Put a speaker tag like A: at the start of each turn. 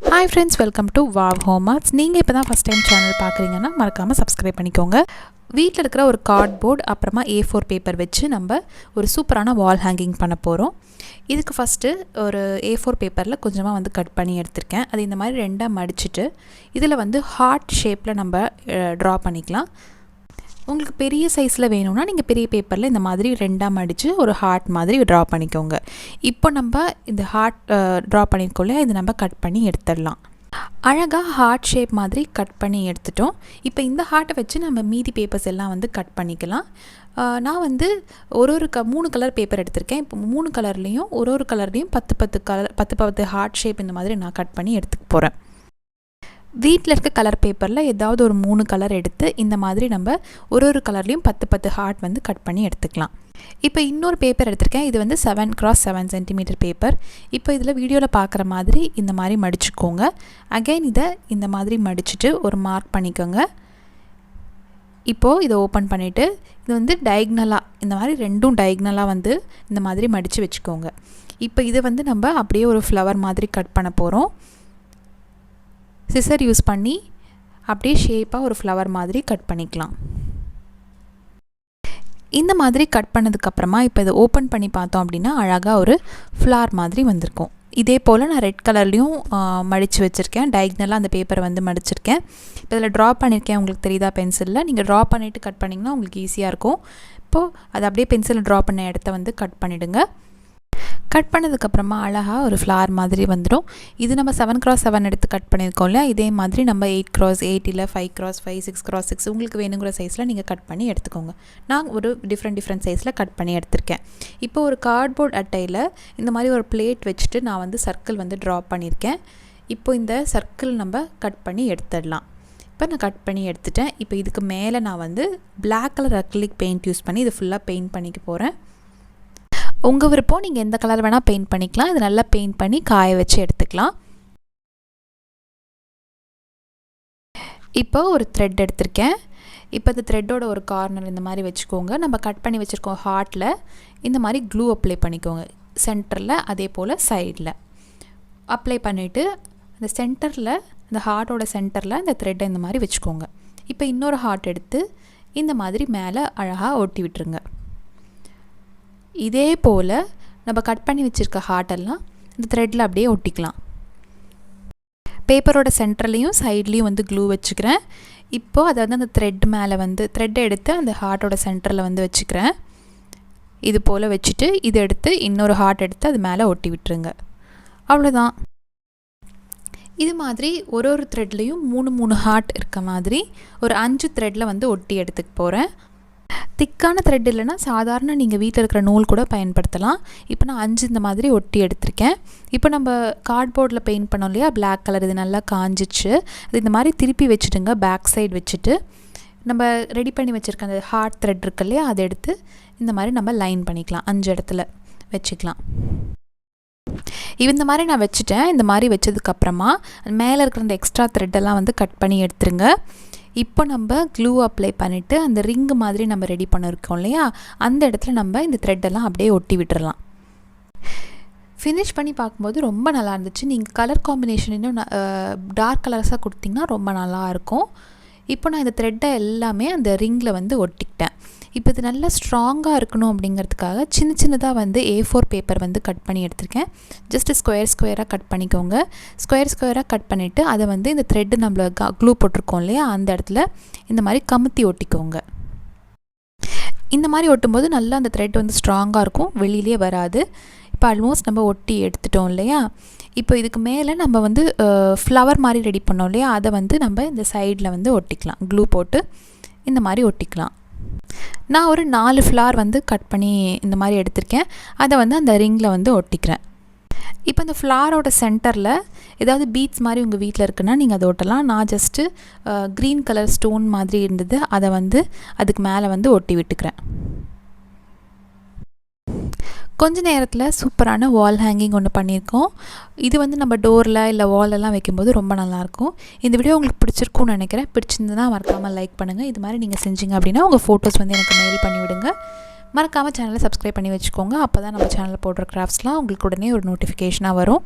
A: Hi friends, welcome to Wow Home Arts. நீங்கள் இப்போ தான் ஃபஸ்ட் டைம் சேனல் பார்க்குறீங்கன்னா மறக்காமல் சப்ஸ்கிரைப் பண்ணிக்கோங்க. வீட்டில் இருக்கிற ஒரு கார்ட்போர்ட் அப்புறமா A4 பேப்பர் வச்சு நம்ம ஒரு சூப்பரான வால் ஹேங்கிங் பண்ண போகிறோம். இதுக்கு ஃபஸ்ட்டு ஒரு A4 பேப்பரில் கொஞ்சமாக வந்து கட் பண்ணி எடுத்திருக்கேன். அது இந்த மாதிரி ரெண்டாக மடிச்சுட்டு இதில் வந்து ஹார்ட் ஷேப்பில் நம்ம ட்ரா பண்ணிக்கலாம். உங்களுக்கு பெரிய சைஸில் வேணும்னா நீங்கள் பெரிய பேப்பரில் இந்த மாதிரி ரெண்டாக மடித்து ஒரு ஹார்ட் மாதிரி ட்ரா பண்ணிக்கோங்க. இப்போ நம்ம இந்த ஹார்ட் ட்ரா பண்ணியிருக்கோம், இது நம்ம கட் பண்ணி எடுத்துடலாம். அழகாக ஹார்ட் ஷேப் மாதிரி கட் பண்ணி எடுத்துட்டோம். இப்போ இந்த ஹார்ட்டை வச்சு நம்ம மீதி பேப்பர்ஸ் எல்லாம் வந்து கட் பண்ணிக்கலாம். நான் வந்து ஒரு 3 கலர் பேப்பர் எடுத்திருக்கேன். இப்போ 3 கலர்லேயும் ஒரு கலர்லேயும் 10 ஹார்ட் ஷேப் இந்த மாதிரி நான் கட் பண்ணி எடுத்துக்க போகிறேன். வீட்டில் இருக்க கலர் பேப்பரில் ஏதாவது ஒரு 3 கலர் எடுத்து இந்த மாதிரி நம்ம ஒரு கலர்லேயும் 10 ஹார்ட் வந்து கட் பண்ணி எடுத்துக்கலாம். இப்போ இன்னொரு பேப்பர் எடுத்திருக்கேன். இது வந்து 7x7 சென்டிமீட்டர் பேப்பர். இப்போ இதில் வீடியோவில் பார்க்குற மாதிரி இந்த மாதிரி மடிச்சுக்கோங்க. அகைன் இதை இந்த மாதிரி மடிச்சுட்டு ஒரு மார்க் பண்ணிக்கோங்க. இப்போது இதை ஓப்பன் பண்ணிவிட்டு இது வந்து டயக்னலாக இந்த மாதிரி ரெண்டும் டயக்னலாக வந்து இந்த மாதிரி மடித்து வச்சுக்கோங்க. இப்போ இதை வந்து நம்ம அப்படியே ஒரு ஃப்ளவர் மாதிரி கட் பண்ண போகிறோம். சிசர் யூஸ் பண்ணி அப்படியே ஷேப்பாக ஒரு ஃப்ளவர் மாதிரி கட் பண்ணிக்கலாம். இந்த மாதிரி கட் பண்ணதுக்கப்புறமா இப்போ இதை ஓப்பன் பண்ணி பார்த்தோம் அப்படின்னா அழகாக ஒரு ஃப்ளவர் மாதிரி வந்திருக்கும். இதே போல் நான் ரெட் கலர்லேயும் மடித்து வச்சுருக்கேன். டயக்னலாக அந்த பேப்பரை வந்து மடிச்சிருக்கேன். இப்போ இதில் ட்ரா பண்ணியிருக்கேன், உங்களுக்கு தெரியுதா பென்சிலில். நீங்கள் ட்ரா பண்ணிவிட்டு கட் பண்ணிங்கன்னா உங்களுக்கு ஈஸியாக இருக்கும். இப்போது அதை அப்படியே பென்சிலில் ட்ரா பண்ண இடத்த வந்து கட் பண்ணிவிடுங்க. கட் பண்ணதுக்கப்புறமா அழகாக ஒரு ஃப்ளவர் மாதிரி வந்துடும். இது நம்ம 7x7 எடுத்து கட் பண்ணியிருக்கோம் இல்லையா, இதே மாதிரி நம்ம 8x8 இல்லை 5x5 6x6 உங்களுக்கு வேணுங்கிற சைஸில் நீங்கள் கட் பண்ணி எடுத்துக்கோங்க. நான் ஒரு டிஃப்ரெண்ட் சைஸில் கட் பண்ணி எடுத்திருக்கேன். இப்போ ஒரு கார்ட்போர்ட் அட்டையில் இந்த மாதிரி ஒரு பிளேட் வச்சுட்டு நான் வந்து சர்க்கிள் வந்து ட்ரா பண்ணியிருக்கேன். இப்போ இந்த சர்க்கிள் நம்ம கட் பண்ணி எடுத்துடலாம். இப்போ நான் கட் பண்ணி எடுத்துட்டேன். இப்போ இதுக்கு மேலே நான் வந்து black colour acrylic paint use பண்ணி இது ஃபுல்லாக பெயிண்ட் பண்ணிக்க போகிறேன். உங்கள் விருப்பம், நீங்கள் எந்த கலர் வேணால் பெயிண்ட் பண்ணிக்கலாம். இது நல்லா பெயிண்ட் பண்ணி காய வச்சு எடுத்துக்கலாம். இப்போ ஒரு த்ரெட் எடுத்திருக்கேன். இப்போ இந்த த்ரெட்டோட ஒரு கார்னர் இந்த மாதிரி வச்சுக்கோங்க. நம்ம கட் பண்ணி வச்சுருக்கோம் ஹார்ட்டில் இந்த மாதிரி க்ளூ அப்ளை பண்ணிக்கோங்க. சென்டரில் அதே போல் சைடில் அப்ளை பண்ணிவிட்டு அந்த சென்டரில் இந்த ஹார்ட்டோட சென்டரில் இந்த த்ரெட்டை இந்த மாதிரி வச்சுக்கோங்க. இப்போ இன்னொரு ஹார்ட் எடுத்து இந்த மாதிரி மேலே அழகாக ஒட்டி விட்டுருங்க. இதே போல் நம்ம கட் பண்ணி வச்சுருக்க ஹார்ட்டெல்லாம் இந்த த்ரெட்டில் அப்படியே ஒட்டிக்கலாம். பேப்பரோட சென்டர்லேயும் சைட்லேயும் வந்து க்ளூ வச்சுக்கிறேன். இப்போது அதை வந்து அந்த த்ரெட் மேலே வந்து த்ரெட்டை எடுத்து அந்த ஹார்ட்டோட சென்டரில் வந்து வச்சுக்கிறேன். இது போல் வச்சுட்டு இதை எடுத்து இன்னொரு ஹார்ட் எடுத்து அது மேலே ஒட்டி விட்டுருங்க. அவ்வளோதான். இது மாதிரி ஒரு த்ரெட்லேயும் 3 ஹார்ட் இருக்க மாதிரி ஒரு 5 த்ரெட்டில் வந்து ஒட்டி எடுத்துக்க போகிறேன். திக்கான த்ரெட் இல்லைனா சாதாரண நீங்கள் வீட்டில் இருக்கிற நூல் கூட பயன்படுத்தலாம். இப்போ நான் 5 இந்த மாதிரி ஒட்டி எடுத்திருக்கேன். இப்போ நம்ம கார்ட்போர்டில் பெயிண்ட் பண்ணோம் இல்லையா, பிளாக் கலர், இது நல்லா காஞ்சிச்சு. அது இந்த மாதிரி திருப்பி வச்சுட்டுங்க. பேக் சைடு வச்சுட்டு நம்ம ரெடி பண்ணி வச்சுருக்க அந்த ஹார்ட் த்ரெட் இருக்கு இல்லையா, அதை எடுத்து இந்த மாதிரி நம்ம லைன் பண்ணிக்கலாம். 5 இடத்துல வச்சுக்கலாம். இந்த மாதிரி நான் வச்சுட்டேன். இந்த மாதிரி வச்சதுக்கப்புறமா மேலே இருக்கிற அந்த எக்ஸ்ட்ரா த்ரெட்டெல்லாம் வந்து கட் பண்ணி எடுத்துருங்க. இப்போ நம்ம க்ளூ அப்ளை பண்ணிவிட்டு அந்த ரிங்கு மாதிரி நம்ம ரெடி பண்ணியிருக்கோம் இல்லையா, அந்த இடத்துல நம்ம இந்த த்ரெட்டெல்லாம் அப்படியே ஒட்டி விட்டுறலாம். ஃபினிஷ் பண்ணி பார்க்கும்போது ரொம்ப நல்லா இருந்துச்சு. நீங்கள் கலர் காம்பினேஷன் இன்னும் டார்க் கலர்ஸாக கொடுத்திங்கன்னா ரொம்ப நல்லாயிருக்கும். இப்போ நான் இந்த த்ரெட்டை எல்லாமே அந்த ரிங்கில் வந்து ஒட்டிக்கிட்டேன். இப்போ இது நல்லா ஸ்ட்ராங்காக இருக்கணும் அப்படிங்கிறதுக்காக சின்னதாக வந்து A4 பேப்பர் வந்து கட் பண்ணி எடுத்திருக்கேன். ஜஸ்ட்டு ஸ்கொயராக கட் பண்ணிக்கோங்க. ஸ்கொயராக கட் பண்ணிவிட்டு அதை வந்து இந்த த்ரெட்டு நம்மள க்ளூ போட்டிருக்கோம் இல்லையா, அந்த இடத்துல இந்த மாதிரி கமுத்தி ஒட்டிக்கோங்க. இந்த மாதிரி ஒட்டும்போது நல்லா அந்த த்ரெட் வந்து ஸ்ட்ராங்காக இருக்கும், வெளியிலே வராது. இப்போ ஆல்மோஸ்ட் நம்ம ஒட்டி எடுத்துட்டோம் இல்லையா. இப்போ இதுக்கு மேலே நம்ம வந்து ஃப்ளவர் மாதிரி ரெடி பண்ணோம் இல்லையா, அதை வந்து நம்ம இந்த சைடில் வந்து ஒட்டிக்கலாம். க்ளூ போட்டு இந்த மாதிரி ஒட்டிக்கலாம். நான் ஒரு 4 ஃப்ளவர் வந்து கட் பண்ணி இந்த மாதிரி எடுத்திருக்கேன். அதை வந்து அந்த ரிங்கில் வந்து ஒட்டிக்கிறேன். இப்போ இந்த ஃப்ளவரோட சென்டரில் ஏதாவது பீட்ஸ் மாதிரி உங்கள் வீட்டில் இருக்குன்னா நீங்கள் அதை ஒட்டலாம். நான் ஜஸ்ட்டு க்ரீன் கலர் ஸ்டோன் மாதிரி இருந்தது, அதை வந்து அதுக்கு மேலே வந்து ஒட்டி விட்டுக்கிறேன். கொஞ்ச நேரத்தில் சூப்பரான வால் ஹேங்கிங் ஒன்று பண்ணியிருக்கோம். இது வந்து நம்ம டோரில் இல்லை வாலெல்லாம் வைக்கும்போது ரொம்ப நல்லாயிருக்கும். இந்த வீடியோ உங்களுக்கு பிடிச்சிருக்கும்னு நினைக்கிறேன். பிடிச்சிருந்ததுன்னா மறக்காமல் லைக் பண்ணுங்கள். இது மாதிரி நீங்கள் செஞ்சீங்க அப்படின்னா உங்கள் ஃபோட்டோஸ் வந்து எனக்கு மெயில் பண்ணி விடுங்க. மறக்காமல் சேனலை சப்ஸ்கிரைப் பண்ணி வச்சுக்கோங்க. அப்போ தான் நம்ம சேனலில் போடுற கிராஃப்ட்ஸ்லாம் உங்களுக்கு உடனே ஒரு நோட்டிஃபிகேஷனாக வரும்.